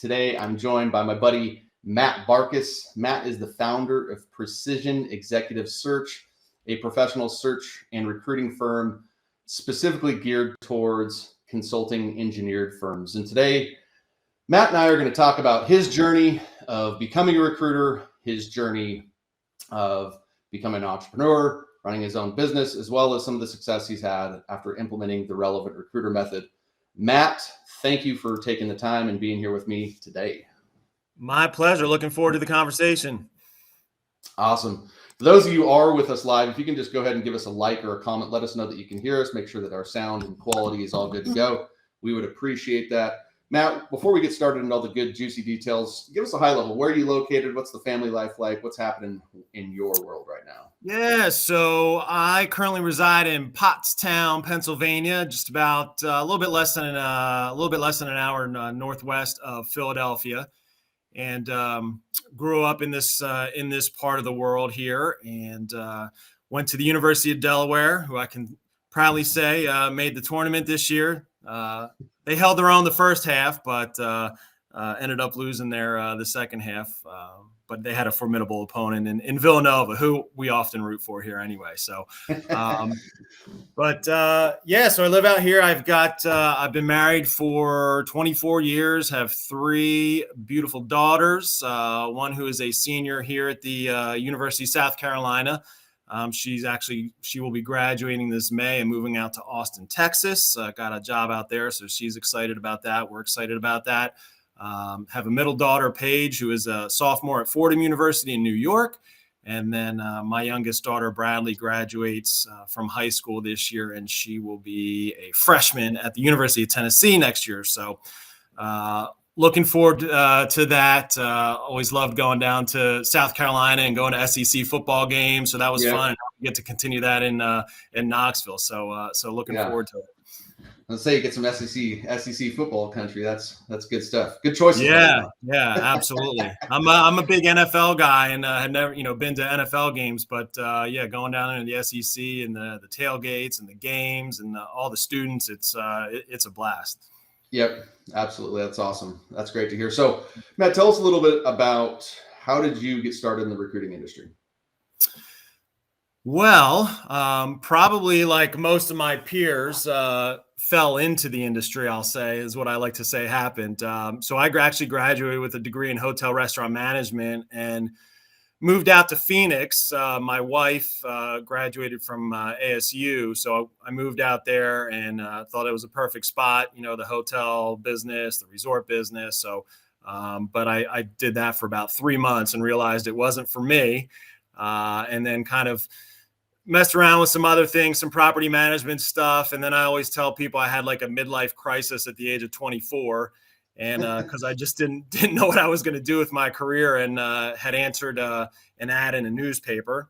Today, I'm joined by my buddy, Matt Barcus. Matt is the founder of Precision Executive Search, a professional search and recruiting firm specifically geared towards consulting engineered firms. And today, Matt and I are going to talk about his journey of becoming a recruiter, his journey of becoming an entrepreneur, running his own business, as well as some of the success he's had after implementing the relevant recruiter method. Matt, thank you for taking the time and being here with me today. My pleasure. Looking forward to the conversation. Awesome. For those of you who are with us live, if you can just go ahead and give us a like or a comment, let us know that you can hear us, make sure that our sound and quality is all good to go. We would appreciate that. Matt, before we get started in all the good, juicy details, give us a high level. Where are you located? What's the family life like? What's happening in your world right now? Yeah, so I currently reside in Pottstown, Pennsylvania, just about a little bit less than an hour northwest of Philadelphia, and grew up in this part of the world here, and went to the University of Delaware, who I can proudly say made the tournament this year. They held their own the first half, but ended up losing the second half. But they had a formidable opponent in Villanova, who we often root for here anyway. So, so I live out here. I've been married for 24 years, have three beautiful daughters, one who is a senior here at the University of South Carolina. She will be graduating this May and moving out to Austin, Texas. Got a job out there, so she's excited about that. We're excited about that. Have a middle daughter, Paige, who is a sophomore at Fordham University in New York. And then my youngest daughter, Bradley, graduates from high school this year, and she will be a freshman at the University of Tennessee next year. So looking forward to that. Always loved going down to South Carolina and going to SEC football games. So that was fun. I get to continue that in Knoxville. So looking forward to it. Let's say you get some SEC football country. That's good stuff. Good choices. Yeah, absolutely. I'm a big NFL guy and had never been to NFL games, but going down into the SEC and the tailgates and the games and all the students, it's a blast. Yep, absolutely. That's awesome. That's great to hear. So, Matt, tell us a little bit about how did you get started in the recruiting industry? Well, probably like most of my peers, fell into the industry, I'll say, is what I like to say happened. So I actually graduated with a degree in hotel restaurant management and moved out to Phoenix. My wife graduated from ASU, so I moved out there and thought it was a perfect spot, the hotel business, the resort business. So, but I did that for about 3 months and realized it wasn't for me. And then kind of messed around with some other things, some property management stuff. And then I always tell people I had like a midlife crisis at the age of 24. And because I just didn't know what I was going to do with my career, and had answered an ad in a newspaper,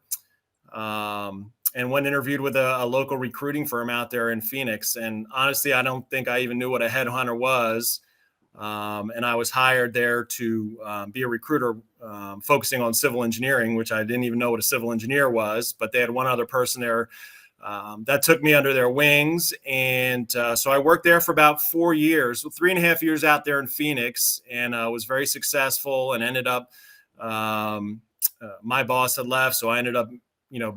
and went interviewed with a local recruiting firm out there in Phoenix. And honestly, I don't think I even knew what a headhunter was. And I was hired there to be a recruiter focusing on civil engineering, which I didn't even know what a civil engineer was, but they had one other person there that took me under their wings. And so I worked there for about 4 years, 3.5 years out there in Phoenix, and was very successful and ended up, my boss had left. So I ended up,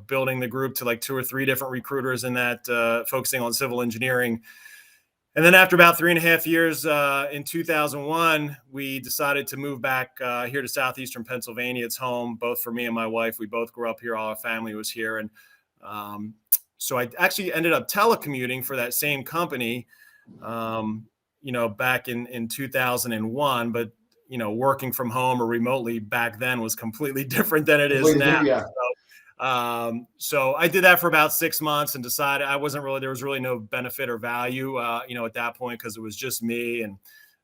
building the group to like 2 or 3 different recruiters in that, focusing on civil engineering. And then after about 3.5 years, in 2001, we decided to move back here to southeastern Pennsylvania. It's home, both for me and my wife. We both grew up here. All our family was here. And so I actually ended up telecommuting for that same company, back in 2001. But, working from home or remotely back then was completely different than it is now. Yeah. So I did that for about 6 months and decided there was really no benefit or value, at that point, because it was just me and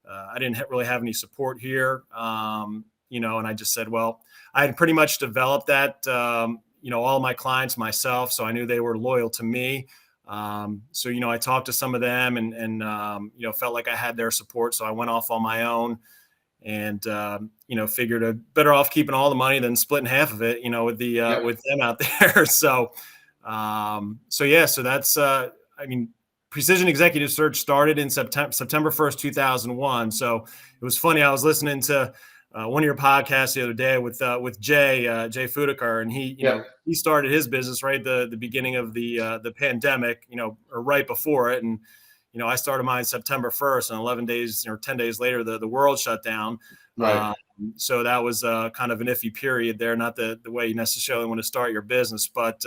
I didn't really have any support here. And I just said, well, I had pretty much developed that, all my clients myself. So I knew they were loyal to me. So, I talked to some of them and felt like I had their support. So I went off on my own. And, figured better off keeping all the money than splitting half of it, with with them out there. So that's, Precision Executive Search started in September 1st, 2001. So it was funny. I was listening to one of your podcasts the other day with Jay Fudikar, and he started his business right at the beginning of the pandemic, or right before it. And, I started mine September 1st, and 11 days or 10 days later, the world shut down. Right. So that was kind of an iffy period there, not the way you necessarily want to start your business, but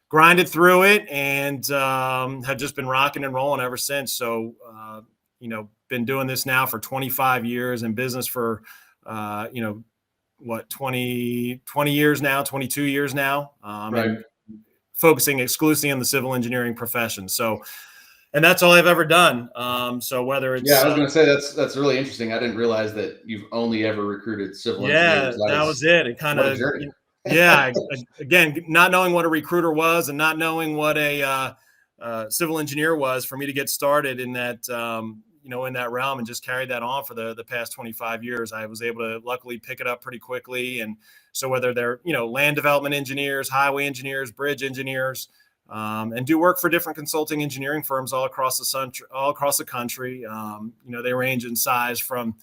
grinded through it and have just been rocking and rolling ever since. So, been doing this now for 25 years, in business for, 20 years now, 22 years now, Right. and focusing exclusively on the civil engineering profession. So, and that's all I've ever done. So whether it's, I was going to say that's really interesting. I didn't realize that you've only ever recruited civil engineers. That was it. It kind of, again, not knowing what a recruiter was and not knowing what a civil engineer was, for me to get started in that, in that realm, and just carried that on for the past 25 years. I was able to luckily pick it up pretty quickly. And so whether they're, land development engineers, highway engineers, bridge engineers, and do work for different consulting engineering firms all across the country. They range in size from,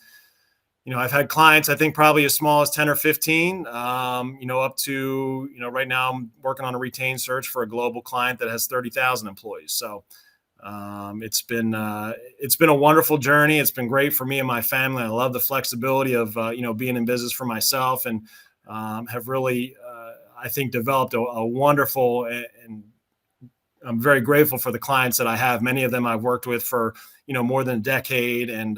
I've had clients, I think probably as small as 10 or 15, up to, right now I'm working on a retained search for a global client that has 30,000 employees. So it's been a wonderful journey. It's been great for me and my family. I love the flexibility of, being in business for myself, and have really, I think, developed a wonderful, and I'm very grateful for the clients that I have. Many of them I've worked with for, more than a decade, and,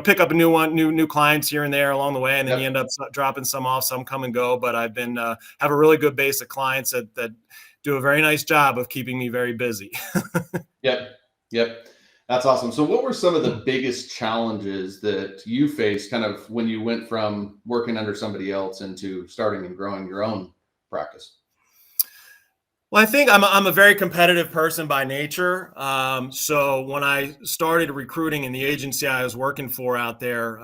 pick up a new one, new clients here and there along the way. And then you end up dropping some off, some come and go, but I've been, have a really good base of clients that do a very nice job of keeping me very busy. Yep. That's awesome. So what were some of the biggest challenges that you faced kind of when you went from working under somebody else into starting and growing your own practice? Well, I think I'm a very competitive person by nature. So when I started recruiting in the agency I was working for out there,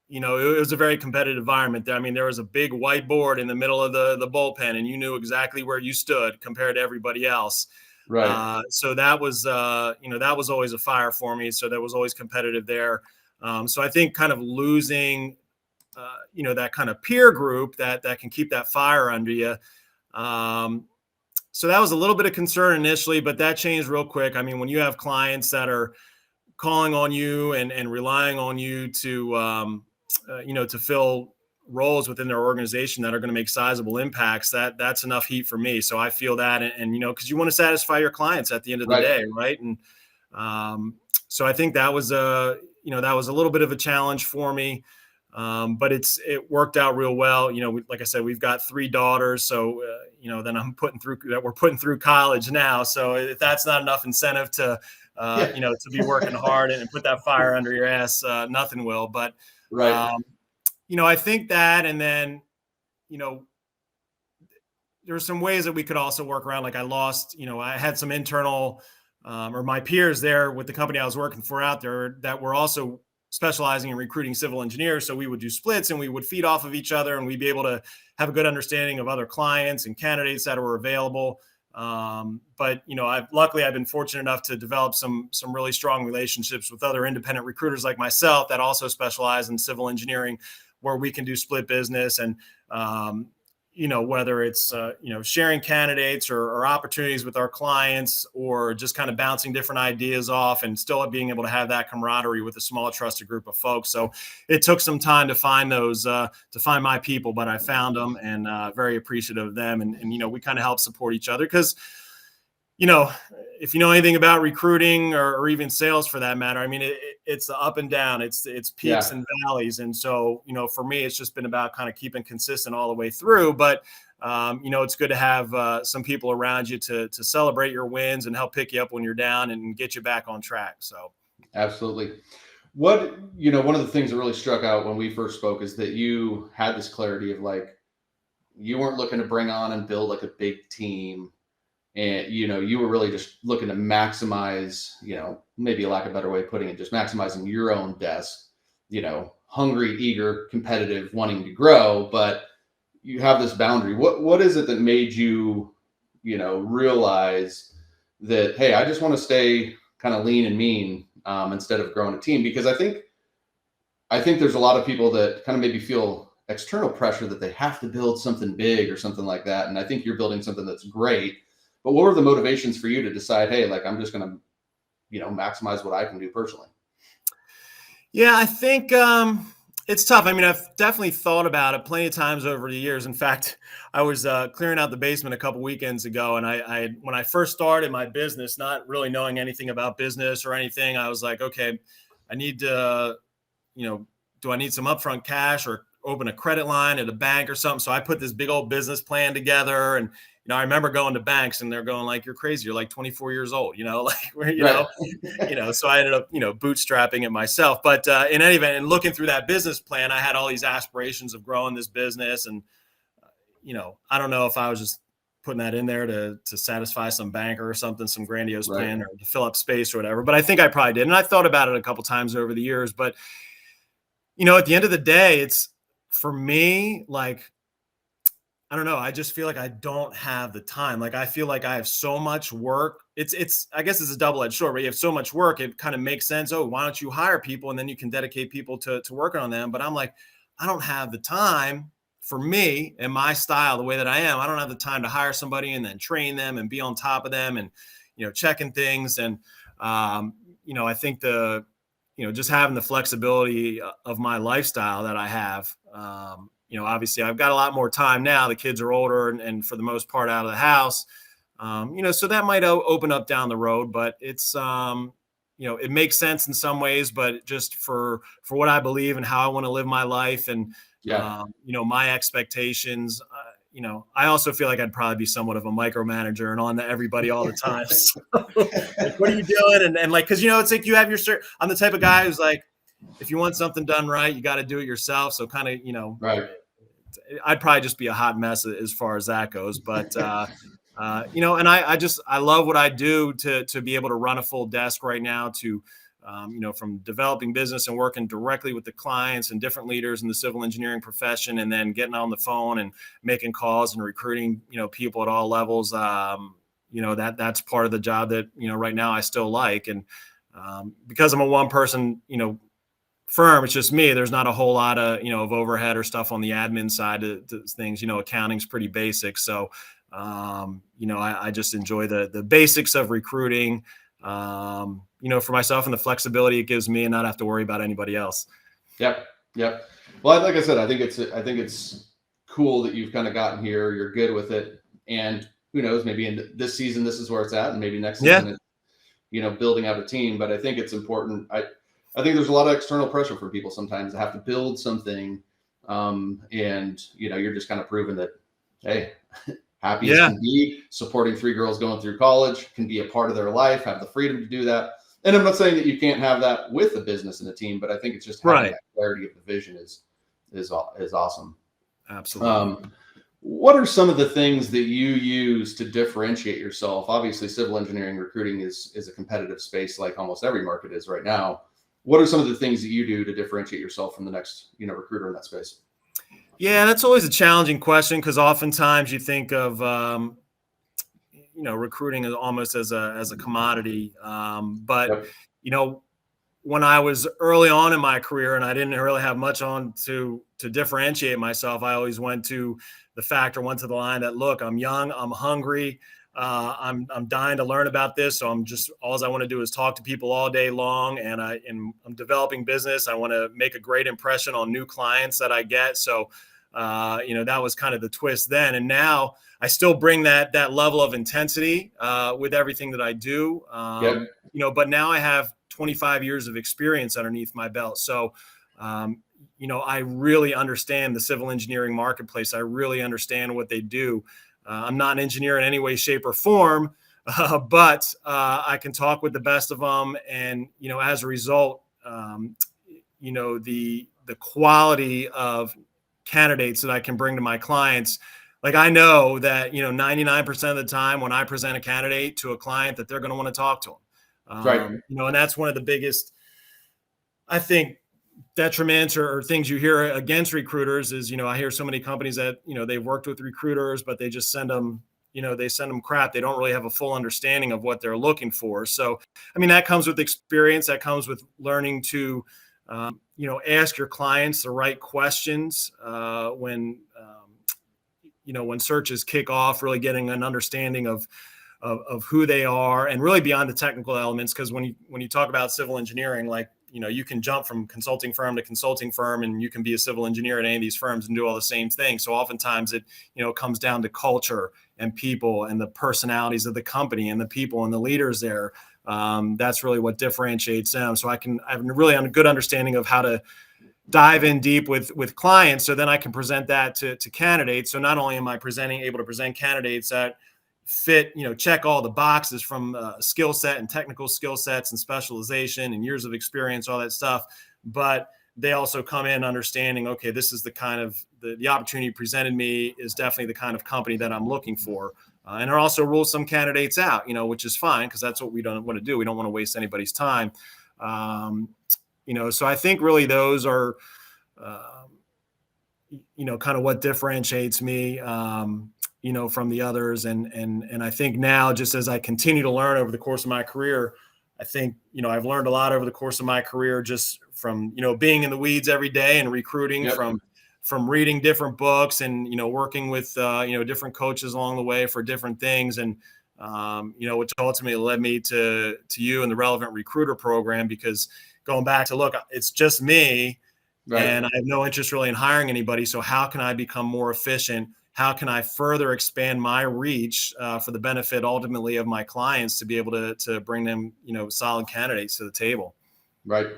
it was a very competitive environment. I mean, there was a big whiteboard in the middle of the bullpen, and you knew exactly where you stood compared to everybody else. Right. So that was always a fire for me. So that was always competitive there. So I think kind of losing, that kind of peer group that can keep that fire under you. So that was a little bit of concern initially, but that changed real quick. I mean, when you have clients that are calling on you and relying on you to, to fill roles within their organization that are going to make sizable impacts, that's enough heat for me. So I feel that, and because you want to satisfy your clients at the end of the day, right? And so I think that was a little bit of a challenge for me. But it worked out real well. Like I said, we've got 3 daughters. So, then we're putting through college now. So if that's not enough incentive to be working hard and put that fire under your ass, nothing will. But, right. I think that, and then, there are some ways that we could also work around. Like I had some internal, or my peers there with the company I was working for out there that were also specializing in recruiting civil engineers. So we would do splits and we would feed off of each other, and we'd be able to have a good understanding of other clients and candidates that were available. But I've been fortunate enough to develop some really strong relationships with other independent recruiters like myself that also specialize in civil engineering, where we can do split business. And, whether it's, sharing candidates or opportunities with our clients, or just kind of bouncing different ideas off and still being able to have that camaraderie with a small trusted group of folks. So it took some time to find to find my people, but I found them, and very appreciative of them. And we kind of help support each other, because, if you know anything about recruiting or even sales for that matter, I mean, it's the up and down, it's peaks and valleys. And so, for me, it's just been about kind of keeping consistent all the way through. But, it's good to have some people around you to celebrate your wins and help pick you up when you're down and get you back on track. So. Absolutely. One of the things that really struck out when we first spoke is that you had this clarity of, like, you weren't looking to bring on and build like a big team. And, you were really just looking to maximize, maybe a lack of a better way of putting it, just maximizing your own desk, hungry, eager, competitive, wanting to grow, but you have this boundary. What is it that made you, realize that, hey, I just want to stay kind of lean and mean instead of growing a team, because I think there's a lot of people that kind of maybe feel external pressure that they have to build something big or something like that. And I think you're building something that's great. But what were the motivations for you to decide, hey, like I'm just going to, maximize what I can do personally? Yeah, I think it's tough. I mean, I've definitely thought about it plenty of times over the years. In fact, I was clearing out the basement a couple weekends ago, and when I first started my business, not really knowing anything about business or anything, I was like, okay, I need to, do I need some upfront cash or open a credit line at a bank or something? So I put this big old business plan together, and I remember going to banks and they're going like, "You're crazy. You're like 24 years old." Like Right. so I ended up, bootstrapping it myself. But in any event, and looking through that business plan, I had all these aspirations of growing this business. And, I don't know if I was just putting that in there to satisfy some banker or something, some grandiose Right. plan or to fill up space or whatever. But I think I probably did. And I thought about it a couple times over the years. But, at the end of the day, it's for me, like, I don't know. I just feel like I don't have the time. Like I feel like I have so much work. I guess it's a double-edged sword, but you have so much work. It kind of makes sense. Oh, why don't you hire people and then you can dedicate people to working on them? But I'm like, I don't have the time for me and my style, the way that I am. I don't have the time to hire somebody and then train them and be on top of them and, checking things. And, I think just having the flexibility of my lifestyle that I have, obviously I've got a lot more time now. The kids are older and for the most part out of the house. So that might open up down the road, but it's, it makes sense in some ways, but just for what I believe and how I want to live my life and, Yeah. my expectations, I also feel like I'd probably be somewhat of a micromanager and on to everybody all the time. So, like, what are you doing? And like, cause it's like you have I'm the type of guy who's like, if you want something done right, you got to do it yourself. So kind of, Right. I'd probably just be a hot mess as far as that goes. But, and I love what I do to be able to run a full desk right now to, from developing business and working directly with the clients and different leaders in the civil engineering profession, and then getting on the phone and making calls and recruiting, people at all levels. That's part of the job that, right now I still like. And because I'm a one person, firm, it's just me. There's not a whole lot of, of overhead or stuff on the admin side of things. Accounting's pretty basic. So, I just enjoy the basics of recruiting, for myself and the flexibility it gives me and not have to worry about anybody else. Yep. Yep. Well, like I said, I think it's cool that you've kind of gotten here. You're good with it. And who knows, maybe in this season, this is where it's at. And maybe next season, it's, building out a team. But I think it's important. I think there's a lot of external pressure for people sometimes to have to build something. And, you're just kind of proving that, hey, happy as can be, supporting 3 girls going through college, can be a part of their life, have the freedom to do that. And I'm not saying that you can't have that with a business and a team, but I think it's just having that clarity of the vision is awesome. Absolutely. What are some of the things that you use to differentiate yourself? Obviously, civil engineering recruiting is a competitive space like almost every market is right now. What are some of the things that you do to differentiate yourself from the next, recruiter in that space? Yeah, that's always a challenging question because oftentimes you think of, recruiting as almost as a commodity. But, Yep. When I was early on in my career and I didn't really have much on to differentiate myself, I always went to the line that, look, I'm young, I'm hungry, I'm dying to learn about this. So all I want to do is talk to people all day long. And I'm developing business. I want to make a great impression on new clients that I get. So, that was kind of the twist then. And now I still bring that level of intensity with everything that I do. Yep. But now I have 25 years of experience underneath my belt. So, I really understand the civil engineering marketplace. I really understand what they do. I'm not an engineer in any way, shape, or form, but I can talk with the best of them. And, as a result, the quality of candidates that I can bring to my clients, like I know that, 99% of the time when I present a candidate to a client that they're going to want to talk to them. Right. And that's one of the biggest, I think, detriments or things you hear against recruiters is, I hear so many companies that, they've worked with recruiters, but they just send them, they send them crap. They don't really have a full understanding of what they're looking for. So, I mean, that comes with experience. That comes with learning to, ask your clients the right questions when searches kick off, really getting an understanding of who they are, and really beyond the technical elements. Because when you talk about civil engineering, like, you can jump from consulting firm to consulting firm, and you can be a civil engineer at any of these firms and do all the same things. So oftentimes it, comes down to culture and people and the personalities of the company and the people and the leaders there. That's really what differentiates them. So I have really a good understanding of how to dive in deep with clients. So then I can present that to candidates. So not only am I able to present candidates that fit, check all the boxes from skill set and technical skill sets and specialization and years of experience, all that stuff, but they also come in understanding, okay, this is the kind of the opportunity presented me is definitely the kind of company that I'm looking for. And it also rules some candidates out, which is fine, because that's what we don't want to do. We don't want to waste anybody's time. So I think really those are, kind of what differentiates me, from the others. And I think now, just as I continue to learn over the course of my career, I think, I've learned a lot over the course of my career, just from, being in the weeds every day and recruiting, Yep. from reading different books and, working with, different coaches along the way for different things. And, which ultimately led me to you and the Relevant Recruiter program, because going back to, look, it's just me. Right. And I have no interest really in hiring anybody. So how can I become more efficient? How can I further expand my reach for the benefit ultimately of my clients, to be able to bring them, solid candidates to the table? Right.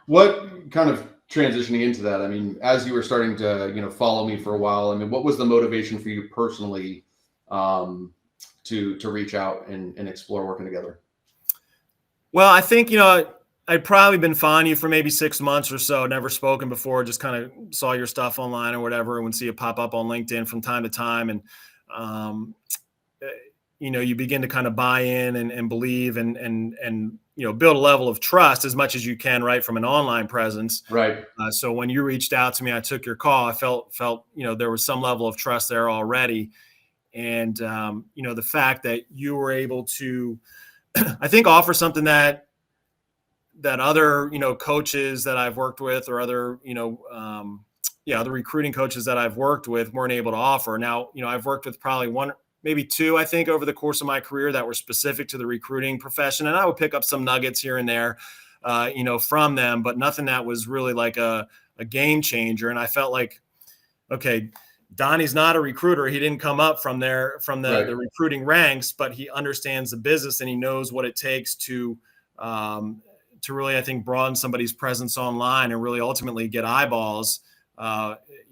What kind of transitioning into that? I mean, as you were starting to, follow me for a while, I mean, what was the motivation for you personally to reach out and explore working together? Well, I think, I'd probably been following you for maybe 6 months or so, never spoken before, just kind of saw your stuff online or whatever, and would see it pop up on LinkedIn from time to time. And, you begin to kind of buy in and believe and build a level of trust as much as you can, right, from an online presence. Right. So when you reached out to me, I took your call. I felt, there was some level of trust there already. And, the fact that you were able to, I think, offer something that other, coaches that I've worked with, or other, other recruiting coaches that I've worked with, weren't able to offer. Now, I've worked with probably one, maybe two, I think, over the course of my career that were specific to the recruiting profession. And I would pick up some nuggets here and there, from them, but nothing that was really like a game changer. And I felt like, okay, Donnie's not a recruiter. He didn't come up from the Right. the recruiting ranks, but he understands the business, and he knows what it takes to really, I think, broaden somebody's presence online and really ultimately get eyeballs,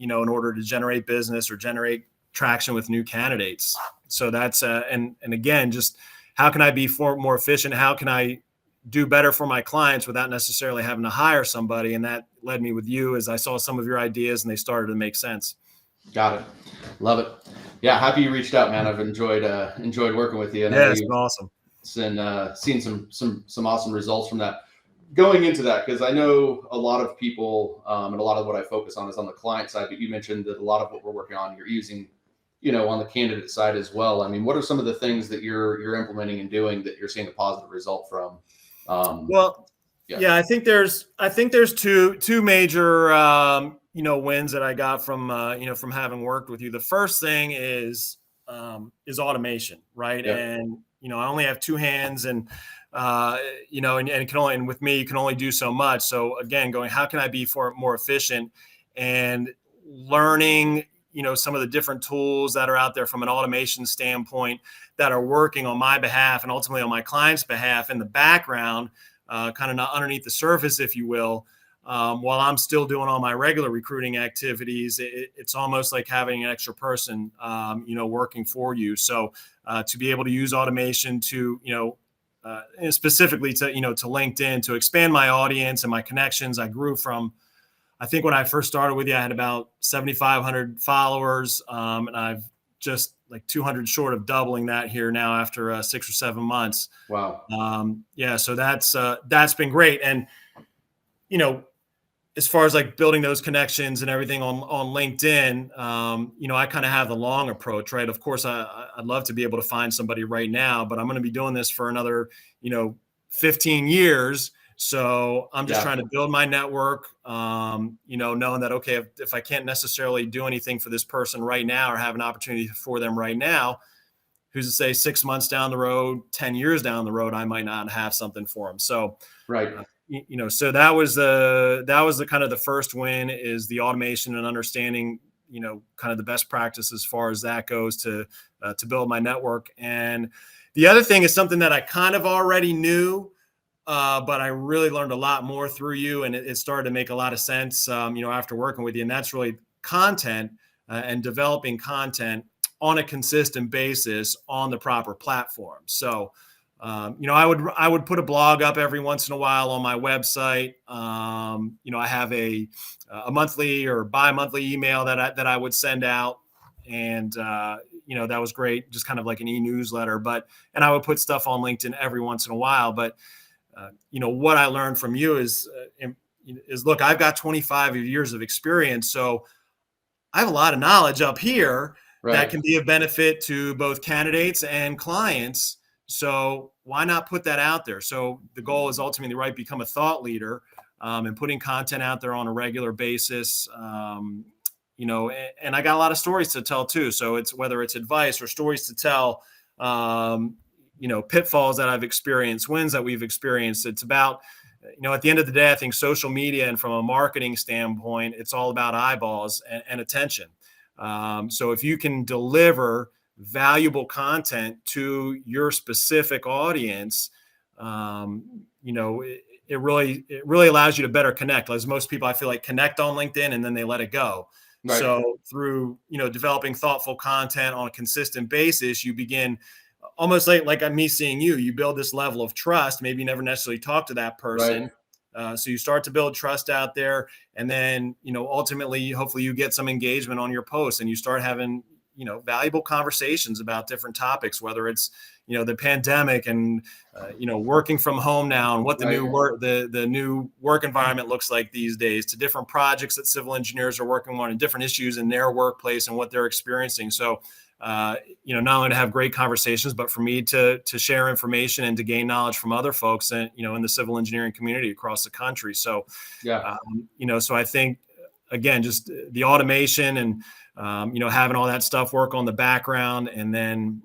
in order to generate business or generate traction with new candidates. So that's, and again, just how can I be more efficient? How can I do better for my clients without necessarily having to hire somebody? And that led me with you, as I saw some of your ideas and they started to make sense. Got it. Love it. Yeah. Happy you reached out, man. I've enjoyed working with you. And yeah, it's been awesome. And seen some awesome results from that. Going into that, because I know a lot of people, and a lot of what I focus on is on the client side, but you mentioned that a lot of what we're working on, you're using, on the candidate side as well. I mean, what are some of the things that you're implementing and doing that you're seeing a positive result from? Yeah, I think there's two major, wins that I got from, from having worked with you. The first thing is automation, right? Yeah. And, I only have two hands, and, and with me, you can only do so much. So again, how can I be more efficient, and learning, some of the different tools that are out there from an automation standpoint that are working on my behalf and ultimately on my client's behalf in the background, kind of not underneath the surface, if you will, while I'm still doing all my regular recruiting activities. It's almost like having an extra person, working for you. So to be able to use automation to, specifically to, to LinkedIn, to expand my audience and my connections. I grew from, I think when I first started with you, I had about 7,500 followers, and I've just like 200 short of doubling that here now after 6 or 7 months. Wow. Yeah. So that's been great. And, as far as like building those connections and everything on LinkedIn, I kind of have the long approach, right? Of course, I'd love to be able to find somebody right now, but I'm going to be doing this for another, 15 years. So I'm just trying to build my network, knowing that, okay, if I can't necessarily do anything for this person right now or have an opportunity for them right now, who's to say 6 months down the road, 10 years down the road, I might not have something for them. So, Right. So that was the kind of the first win, is the automation and understanding, kind of the best practice as far as that goes to build my network. And the other thing is something that I kind of already knew, but I really learned a lot more through you, and it started to make a lot of sense, after working with you. And that's really content and developing content on a consistent basis on the proper platform. So, I would put a blog up every once in a while on my website. I have a monthly or bi-monthly email that I would send out, and that was great, just kind of like an e-newsletter. And I would put stuff on LinkedIn every once in a while. But what I learned from you is look, I've got 25 years of experience, so I have a lot of knowledge up here that can be of benefit to both candidates and clients. So why not put that out there? So the goal is ultimately, right, become a thought leader, and putting content out there on a regular basis. And I got a lot of stories to tell too. So it's whether it's advice or stories to tell, pitfalls that I've experienced, wins that we've experienced. It's about, at the end of the day, I think social media, and from a marketing standpoint, it's all about eyeballs and attention. So if you can deliver valuable content to your specific audience, it really allows you to better connect. As most people, I feel like, connect on LinkedIn and then they let it go. Right. So through, developing thoughtful content on a consistent basis, you begin almost like me seeing you build this level of trust. Maybe you never necessarily talk to that person. Right. So you start to build trust out there, and then, ultimately, hopefully you get some engagement on your posts, and you start having, valuable conversations about different topics, whether it's, the pandemic and, working from home now, and what the new work, the new work environment looks like these days, to different projects that civil engineers are working on and different issues in their workplace and what they're experiencing. So, not only to have great conversations, but for me to share information and to gain knowledge from other folks and, in the civil engineering community across the country. So, so I think, again, just the automation and, having all that stuff work on the background, and then,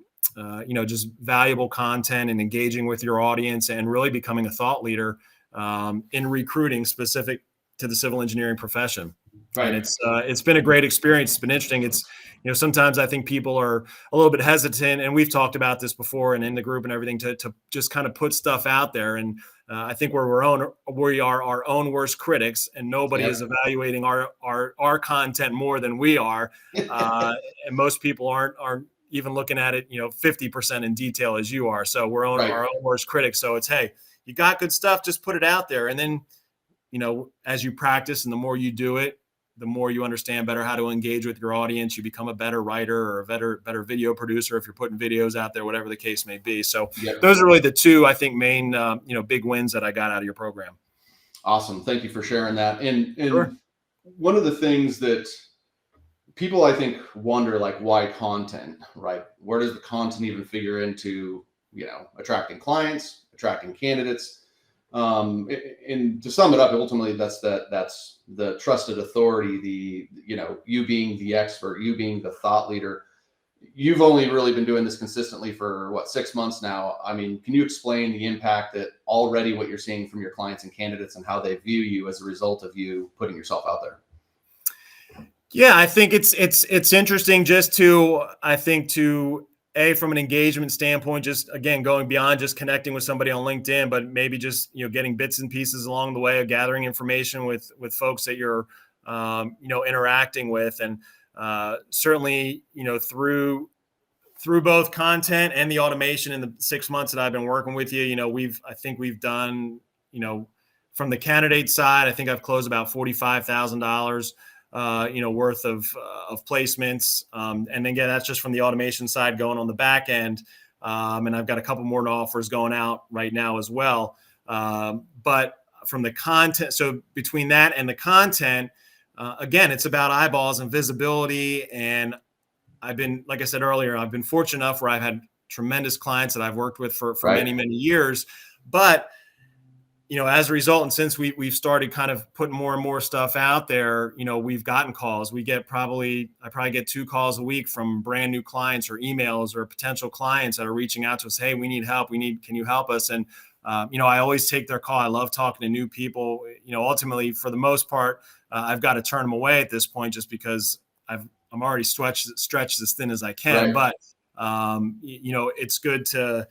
just valuable content and engaging with your audience, and really becoming a thought leader in recruiting specific to the civil engineering profession. Right. And it's been a great experience. It's been interesting. It's, sometimes I think people are a little bit hesitant, and we've talked about this before and in the group and everything, to just kind of put stuff out there. And I think we are our own worst critics, and nobody is evaluating our content more than we are. And most people aren't even looking at it, 50% in detail as you are. So we're our own worst critics. So it's, hey, you got good stuff, just put it out there. And then, as you practice and the more you do it, the more you understand better how to engage with your audience. You become a better writer or a better video producer if you're putting videos out there, whatever the case may be. So those are really the two, I think, main, big wins that I got out of your program. Awesome. Thank you for sharing that. And Sure. One of the things that people, I think, wonder, like, why content, right? Where does the content even figure into, attracting clients, attracting candidates? And to sum it up, ultimately, that's the trusted authority, you being the expert, you being the thought leader. You've only really been doing this consistently for 6 months now. I mean, can you explain the impact that already what you're seeing from your clients and candidates, and how they view you as a result of you putting yourself out there? Yeah, I think it's interesting just to from an engagement standpoint, just again, going beyond just connecting with somebody on LinkedIn, but maybe just, getting bits and pieces along the way of gathering information with folks that you're, interacting with. And certainly, through both content and the automation in the 6 months that I've been working with you, I think we've done, from the candidate side, I think I've closed about $45,000 worth of placements. And then again, that's just from the automation side going on the back end. And I've got a couple more offers going out right now as well. But from the content. So between that and the content, again, it's about eyeballs and visibility. And I've been, like I said earlier, I've been fortunate enough where I've had tremendous clients that I've worked with for Right. many, many years. But, as a result, and since we've started kind of putting more and more stuff out there, we've gotten calls. I probably get 2 calls a week from brand new clients or emails or potential clients that are reaching out to us. Hey, we need help. Can you help us? And, I always take their call. I love talking to new people. Ultimately, for the most part, I've got to turn them away at this point just because I'm already stretched as thin as I can. Right. But, it's good to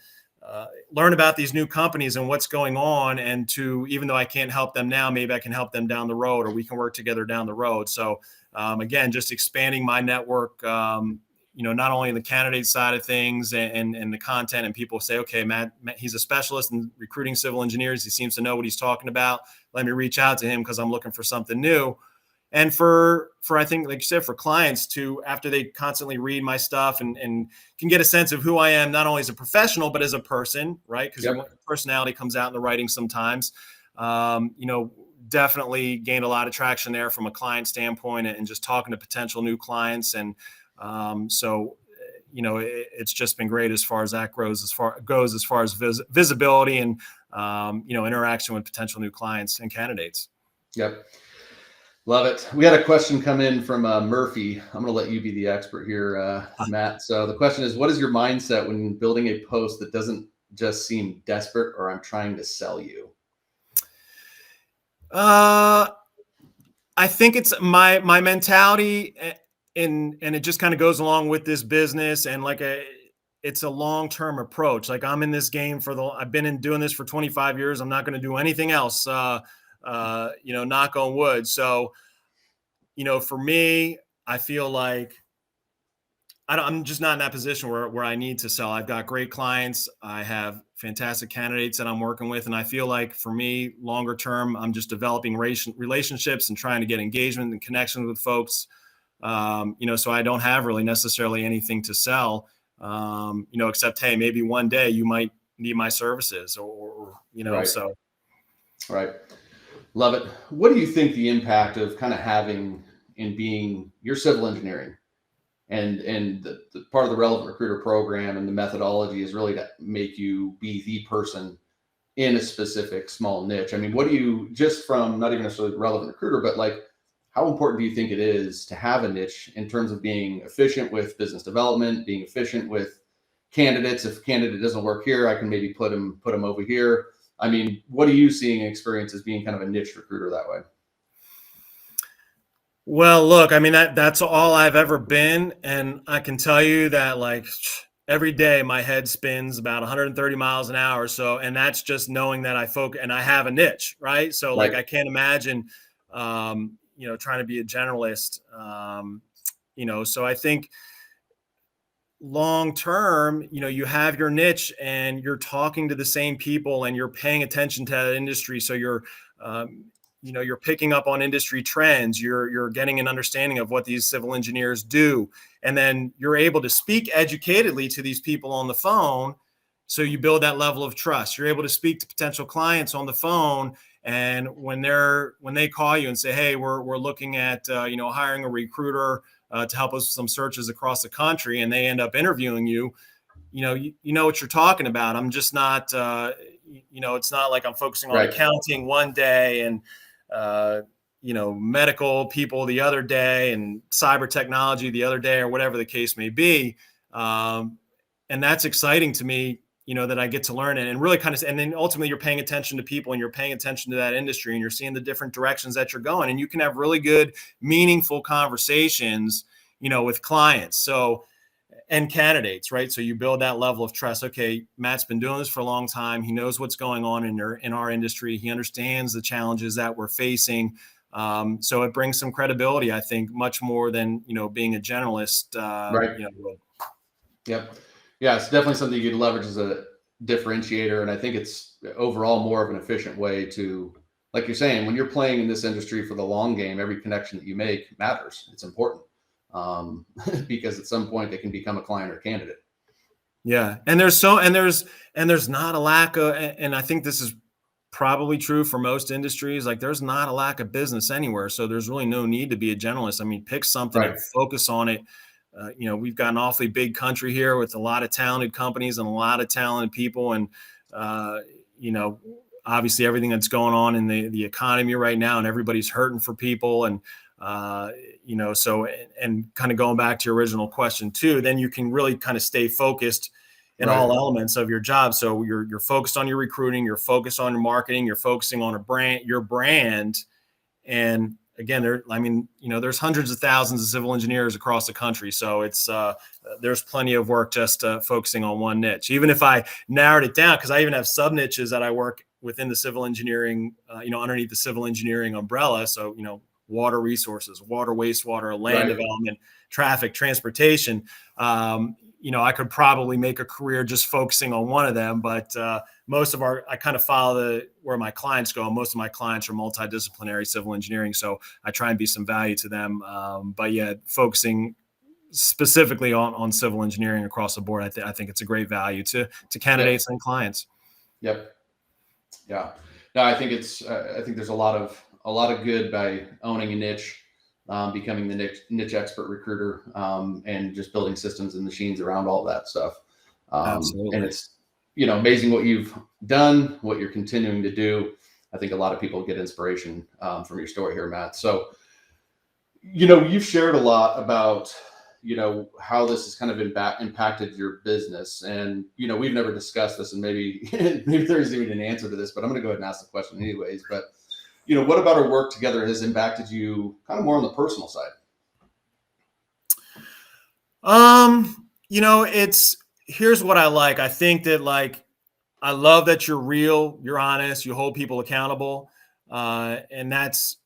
learn about these new companies and what's going on. And even though I can't help them now, maybe I can help them down the road, or we can work together down the road. So again, just expanding my network, not only in the candidate side of things and the content, and people say, okay, Matt, he's a specialist in recruiting civil engineers. He seems to know what he's talking about. Let me reach out to him because I'm looking for something new. And for I think, like you said, for clients to, after they constantly read my stuff and can get a sense of who I am, not only as a professional, but as a person, right? Because your personality comes out in the writing sometimes. Definitely gained a lot of traction there from a client standpoint and just talking to potential new clients. And so, it's just been great as far as that goes, as far as visibility and, interaction with potential new clients and candidates. Yep. Love it. We had a question come in from Murphy. I'm going to let you be the expert here, Matt. So the question is, what is your mindset when building a post that doesn't just seem desperate or I'm trying to sell you? I think it's my mentality, and it just kind of goes along with this business, and it's a long-term approach. Like, I'm in this game I've been doing this for 25 years. I'm not going to do anything else. Knock on wood. So, for me, I feel like I'm just not in that position where I need to sell. I've got great clients. I have fantastic candidates that I'm working with. And I feel like for me, longer term, I'm just developing relationships and trying to get engagement and connections with folks. So I don't have really necessarily anything to sell, except, hey, maybe one day you might need my services or Right. So. Right. Love it. What do you think the impact of kind of having and being your civil engineering and the part of the relevant recruiter program and the methodology is really to make you be the person in a specific small niche? I mean, what do you, just from not even necessarily relevant recruiter, but like, how important do you think it is to have a niche in terms of being efficient with business development, being efficient with candidates? If a candidate doesn't work here, I can maybe put him over here. I mean, what are you seeing and experience as being kind of a niche recruiter that way? Well, look, I mean, that's all I've ever been. And I can tell you that, like, every day my head spins about 130 miles an hour. So, and that's just knowing that I focus and I have a niche, right? So like, I can't imagine, trying to be a generalist, so I think long term, you have your niche and you're talking to the same people and you're paying attention to that industry. So you're picking up on industry trends. You're getting an understanding of what these civil engineers do. And then you're able to speak educatedly to these people on the phone. So you build that level of trust. You're able to speak to potential clients on the phone. And when they call you and say, hey, we're looking at, hiring a recruiter to help us with some searches across the country, and they end up interviewing you, you know what you're talking about. I'm just not, it's not like I'm focusing on accounting one day and, medical people the other day and cyber technology the other day, or whatever the case may be. And that's exciting to me, that I get to learn and really and then ultimately you're paying attention to people and you're paying attention to that industry and you're seeing the different directions that you're going, and you can have really good, meaningful conversations, with clients. So, and candidates, right? So you build that level of trust. Okay, Matt's been doing this for a long time. He knows what's going on in our industry. He understands the challenges that we're facing. So it brings some credibility, I think, much more than, being a generalist. Right. Yep. Yeah, it's definitely something you can leverage as a differentiator. And I think it's overall more of an efficient way to, like you're saying, when you're playing in this industry for the long game, every connection that you make matters. It's important. Because at some point they can become a client or candidate. Yeah. And there's not a lack of, and I think this is probably true for most industries. Like there's not a lack of business anywhere. So there's really no need to be a generalist. I mean, pick something Right. and focus on it. We've got an awfully big country here with a lot of talented companies and a lot of talented people. And, obviously everything that's going on in the economy right now, and everybody's hurting for people. And, and kind of going back to your original question too, then you can really kind of stay focused in all elements of your job. So you're focused on your recruiting, you're focused on your marketing, you're focusing on your brand. And again, there's hundreds of thousands of civil engineers across the country. So it's, there's plenty of work just focusing on one niche. Even if I narrowed it down, because I even have sub niches that I work within the civil engineering, underneath the civil engineering umbrella. So, water resources, water, wastewater, land development, traffic, transportation. I could probably make a career just focusing on one of them, but I kind of follow where my clients go. Most of my clients are multidisciplinary civil engineering, so I try and be some value to them. But yeah, focusing specifically on civil engineering across the board, I think it's a great value to candidates and clients. Yep. Yeah. No, I think I think there's a lot of good by owning a niche, becoming the niche expert recruiter, and just building systems and machines around all that stuff. Absolutely. And it's, amazing what you've done, what you're continuing to do. I think a lot of people get inspiration from your story here, Matt. So, you've shared a lot about, how this has kind of impacted your business. And, we've never discussed this, and maybe there's even an answer to this, but I'm going to go ahead and ask the question anyways. But, what about our work together has impacted you kind of more on the personal side? Here's what I like. I think that I love that you're real, you're honest, you hold people accountable. And that's,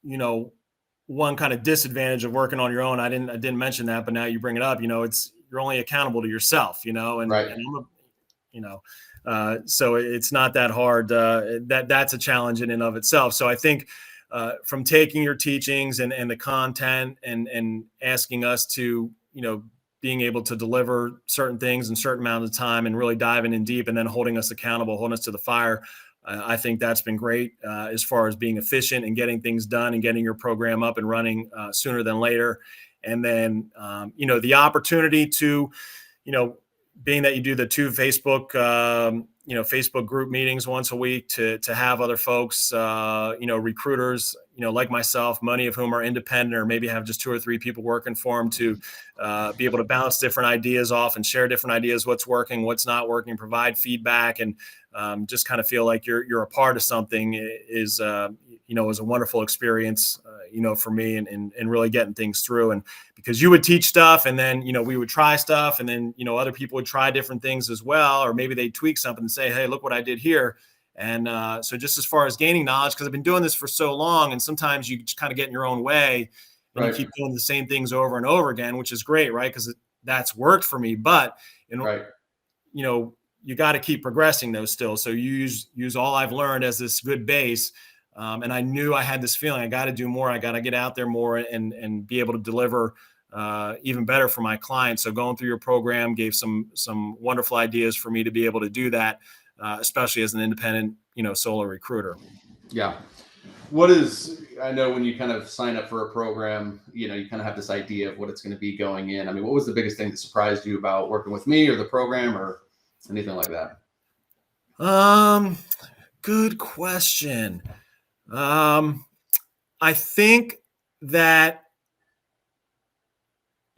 one kind of disadvantage of working on your own. I didn't mention that, but now you bring it up, you're only accountable to yourself, and so it's not that hard. That's a challenge in and of itself. So I think from taking your teachings and the content and asking us to, being able to deliver certain things in certain amount of time and really diving in deep and then holding us accountable, holding us to the fire. I think that's been great as far as being efficient and getting things done and getting your program up and running sooner than later. And then, the opportunity to, being that you do the 2 Facebook, Facebook group meetings once a week to have other folks, recruiters, like myself, many of whom are independent or maybe have just 2 or 3 people working for them, to be able to bounce different ideas off and share different ideas, what's working, what's not working, provide feedback, and just kind of feel like you're a part of something is a wonderful experience, for me and really getting things through. And because you would teach stuff and then, we would try stuff and then, other people would try different things as well, or maybe they tweak something and say, hey, look what I did here. And so just as far as gaining knowledge, because I've been doing this for so long, and sometimes you just kind of get in your own way and you keep doing the same things over and over again, which is great, right? Because that's worked for me. But, you got to keep progressing those still. So you use all I've learned as this good base. And I knew I had this feeling, I got to do more. I got to get out there more and be able to deliver even better for my clients. So going through your program gave some wonderful ideas for me to be able to do that, especially as an independent, solo recruiter. Yeah. I know when you kind of sign up for a program, you kind of have this idea of what it's going to be going in. I mean, what was the biggest thing that surprised you about working with me or the program or anything like that? Good question. I think that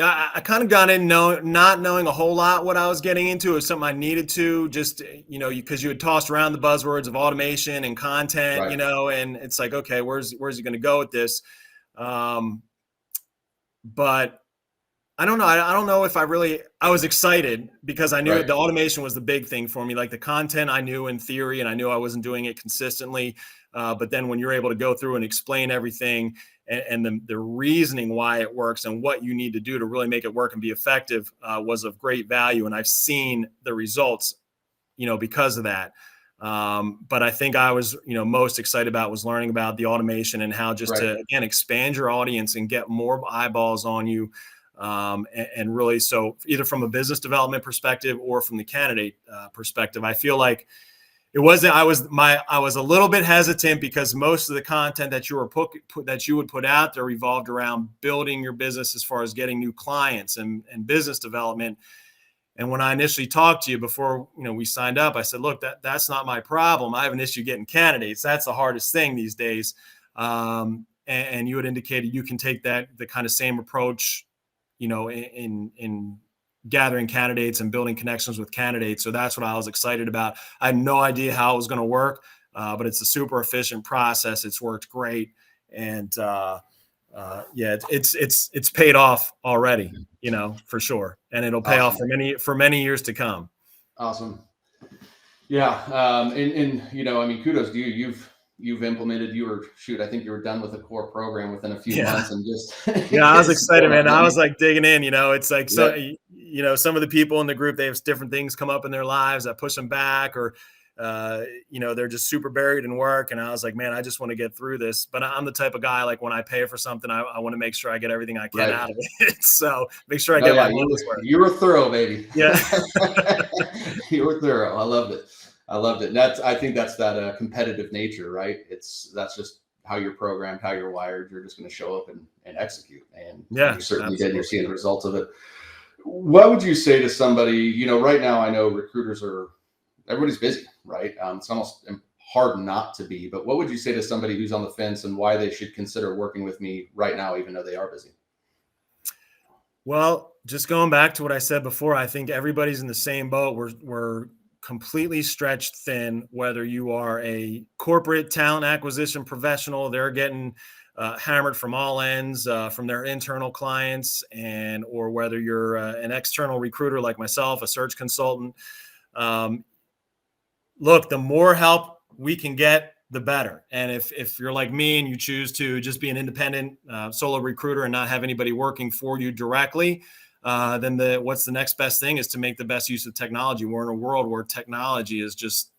I kind of got in not knowing a whole lot what I was getting into. It was something I needed to just, because you had tossed around the buzzwords of automation and content, and it's like, okay, where's he going to go with this? But I don't know. I don't know if I was excited because I knew the automation was the big thing for me. Like the content I knew in theory, and I knew I wasn't doing it consistently. But then when you're able to go through and explain everything and the reasoning why it works and what you need to do to really make it work and be effective was of great value. And I've seen the results, because of that. But I think I was, most excited about was learning about the automation and how just to, again, expand your audience and get more eyeballs on you. And really, so either from a business development perspective or from the candidate perspective, I feel like, It wasn't. I was a little bit hesitant because most of the content that you would put out there revolved around building your business as far as getting new clients and business development. And when I initially talked to you before, we signed up, I said, look, that's not my problem. I have an issue getting candidates. That's the hardest thing these days. And you had indicated you can take the kind of same approach, in gathering candidates and building connections with candidates. So that's what I was excited about. I had no idea how it was going to work, but it's a super efficient process. It's worked great. And it's paid off already, for sure. And it'll pay off for many years to come. Awesome. Yeah. Kudos to you. You've implemented, I think you were done with the core program within a few months and just. I was excited, man. I was like digging in, it's like, so, some of the people in the group, they have different things come up in their lives that push them back, or, they're just super buried in work. And I was like, man, I just want to get through this. But I'm the type of guy, like when I pay for something, I want to make sure I get everything I can out of it. So make sure I get my money's worth. You were thorough, baby. Yeah. You were thorough. I loved it. And I think that's that competitive nature, right? That's just how you're programmed, how you're wired. You're just going to show up and execute. And you certainly did. You're seeing the results of it. What would you say to somebody, right now, I know everybody's busy, right? It's almost hard not to be, but what would you say to somebody who's on the fence and why they should consider working with me right now, even though they are busy? Well, just going back to what I said before, I think everybody's in the same boat. We're completely stretched thin, whether you are a corporate talent acquisition professional, they're getting hammered from all ends, from their internal clients, or whether you're an external recruiter like myself, a search consultant. Look, the more help we can get, the better. And if you're like me and you choose to just be an independent solo recruiter and not have anybody working for you directly, then what's the next best thing is to make the best use of technology. We're in a world where technology is just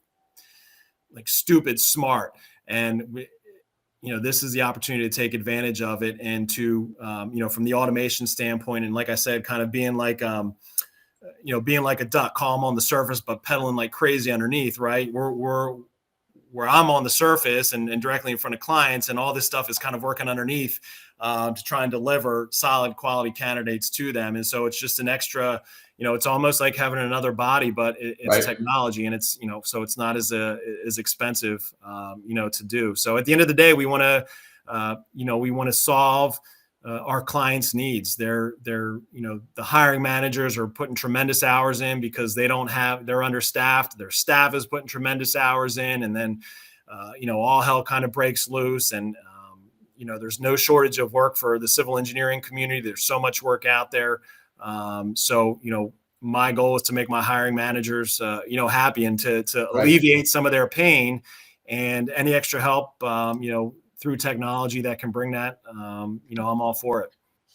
like stupid smart. And this is the opportunity to take advantage of it and to, from the automation standpoint. And like I said, kind of being like, being like a duck, calm on the surface, but pedaling like crazy underneath, right? We're where I'm on the surface and directly in front of clients, and all this stuff is kind of working underneath to try and deliver solid quality candidates to them. And so it's just an extra, it's almost like having another body, but it's technology, and it's, so it's not as expensive, to do. So at the end of the day, we want to solve our clients' needs. They're the hiring managers are putting tremendous hours in because they're understaffed. Their staff is putting tremendous hours in, and then all hell kind of breaks loose. And there's no shortage of work for the civil engineering community. There's so much work out there. So my goal is to make my hiring managers happy and to alleviate some of their pain, and any extra help through technology that can bring that, I'm all for it.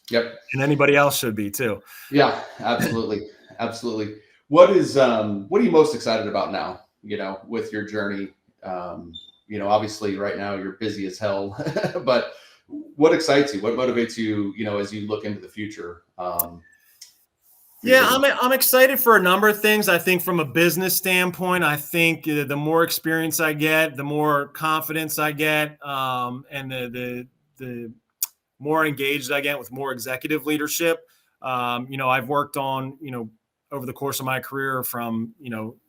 Yep. And anybody else should be too. Yeah, absolutely. Absolutely. What are you most excited about now, with your journey? Obviously right now you're busy as hell, but what excites you? What motivates you, as you look into the future? I'm excited for a number of things. I think from a business standpoint, I think the more experience I get, the more confidence I get, and the more engaged I get with more executive leadership. I've worked on, over the course of my career from,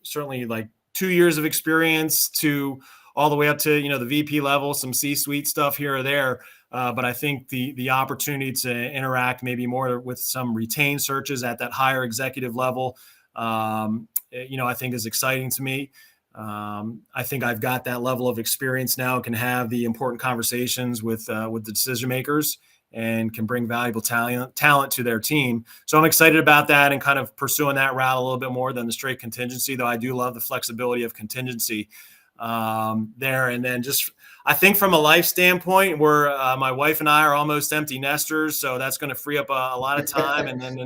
certainly like 2 years of experience to all the way up to, the VP level, some C-suite stuff here or there. But I think the opportunity to interact maybe more with some retained searches at that higher executive level, I think is exciting to me. I think I've got that level of experience now, can have the important conversations with the decision makers, and can bring valuable talent to their team. So I'm excited about that and kind of pursuing that route a little bit more than the straight contingency, though I do love the flexibility of contingency there. And then just, I think from a life standpoint, where my wife and I are almost empty nesters, so that's going to free up a lot of time. And then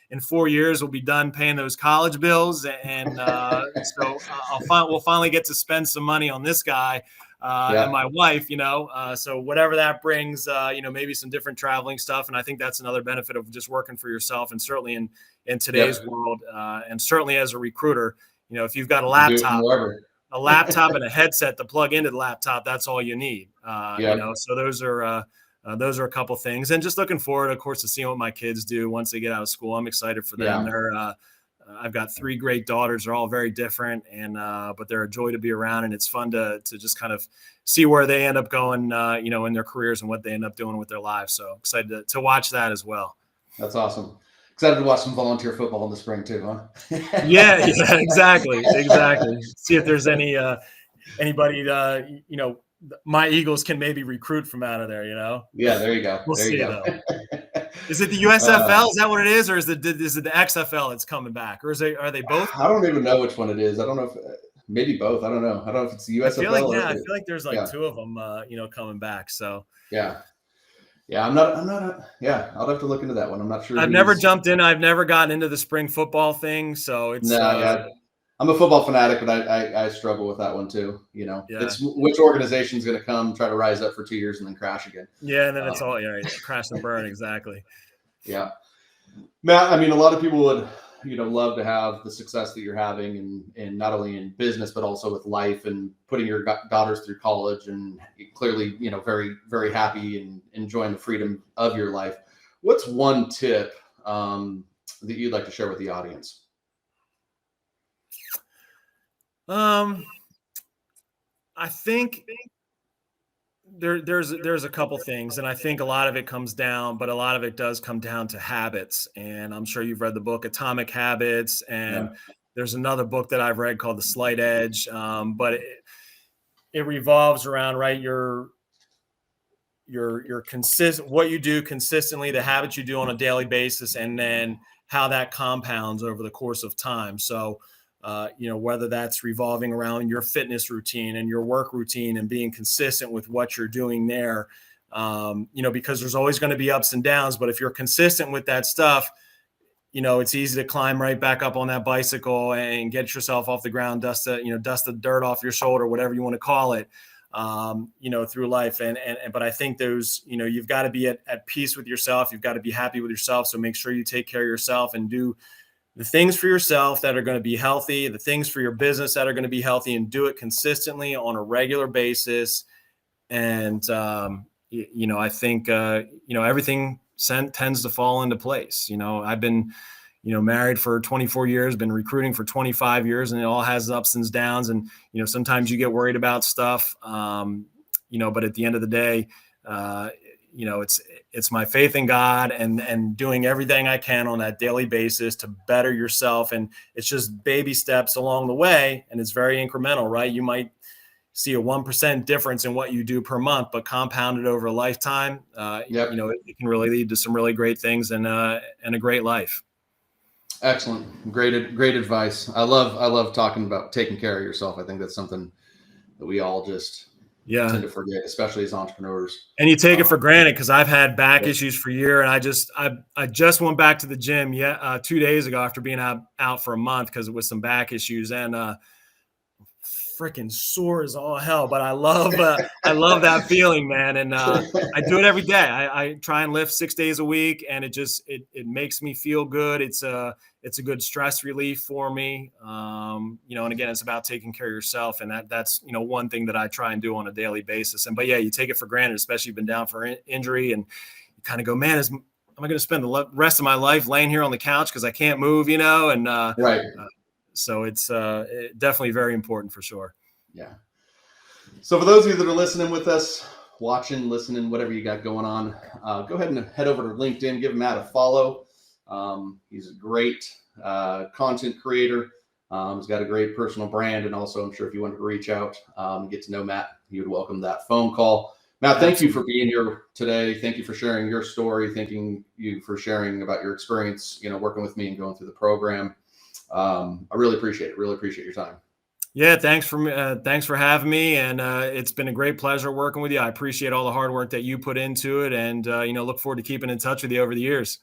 in 4 years, we'll be done paying those college bills, and so we'll finally get to spend some money on this guy and my wife. So whatever that brings, maybe some different traveling stuff. And I think that's another benefit of just working for yourself, and certainly in today's world, and certainly as a recruiter, if you've got a laptop. a laptop and a headset to plug into the laptop. That's all you need. So those are a couple things, and just looking forward, of course, to seeing what my kids do once they get out of school. I'm excited for them. I've got 3 great daughters. They're all very different, but they're a joy to be around, and it's fun to just kind of see where they end up going, in their careers and what they end up doing with their lives. So excited to watch that as well. That's awesome. Excited to watch some volunteer football in the spring too, huh? Yeah, exactly. See if there's anybody, my Eagles can maybe recruit from out of there, Yeah, there you go. We'll see, though. Is it the USFL? Is that what it is? Or is it the XFL that's coming back? Or are they both? I don't even know which one it is. I don't know if maybe both. I don't know. I don't know if it's the USFL. I feel like there's 2 of them, coming back. So yeah. I'm not. I'll have to look into that one. I'm not sure. I've never jumped in. I've never gotten into the spring football thing. So it's I'm a football fanatic, but I struggle with that one too. It's which organization's going to come try to rise up for 2 years and then crash again. Yeah, and then it's all crash and burn. Exactly. Yeah, Matt. I mean, a lot of people would love to have the success that you're having, and not only in business but also with life and putting your daughters through college, and clearly very, very happy and enjoying the freedom of your life. What's one tip that you'd like to share with the audience? I think there's a couple things, and I think a lot of it comes down, but a lot of it does come down to habits. And I'm sure you've read the book Atomic Habits, and there's another book that I've read called The Slight Edge. But it revolves around your consistent, what you do consistently, the habits you do on a daily basis, and then how that compounds over the course of time. So whether that's revolving around your fitness routine and your work routine and being consistent with what you're doing there, because there's always going to be ups and downs. But if you're consistent with that stuff, it's easy to climb right back up on that bicycle and get yourself off the ground, dust the dirt off your shoulder, whatever you want to call it, through life. But I think you've got to be at peace with yourself. You've got to be happy with yourself. So make sure you take care of yourself and do the things for yourself that are going to be healthy, the things for your business that are going to be healthy, and do it consistently on a regular basis. And, I think, everything tends to fall into place. I've been, married for 24 years, been recruiting for 25 years, and it all has ups and downs. And, sometimes you get worried about stuff, but at the end of the day, it's my faith in God and doing everything I can on that daily basis to better yourself. And it's just baby steps along the way. And it's very incremental, right? You might see a 1% difference in what you do per month, but compounded over a lifetime, it can really lead to some really great things and a great life. Excellent. Great advice. I love talking about taking care of yourself. I think that's something that we all just tend to forget, especially as entrepreneurs. And you take it for granted, because I've had back issues for a year, and I just went back to the gym 2 days ago after being out for a month because it was some back issues, and freaking sore as all hell. But I love that feeling, man. And I do it every day. I try and lift 6 days a week, and it makes me feel good. It's a good stress relief for me. And again, it's about taking care of yourself. And that's one thing that I try and do on a daily basis. But you take it for granted, especially you've been down for injury, and you kind of go, man, am I going to spend the rest of my life laying here on the couch because I can't move, and right. So it's definitely very important for sure. Yeah. So for those of you that are listening with us, watching, listening, whatever you got going on, go ahead and head over to LinkedIn, give Matt a follow. He's a great content creator. He's got a great personal brand. And also, I'm sure if you wanted to reach out and get to know Matt, he would welcome that phone call. Matt, thank you for being here today. Thank you for sharing your story. Thanking you for sharing about your experience, working with me and going through the program. I really appreciate it. Really appreciate your time. Yeah, thanks for having me, and it's been a great pleasure working with you. I appreciate all the hard work that you put into it, and look forward to keeping in touch with you over the years.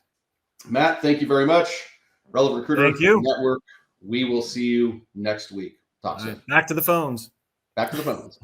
Matt, thank you very much. Relevant Recruiter Thank you. Network. We will see you next week. Talk soon. Back to the phones. Back to the phones.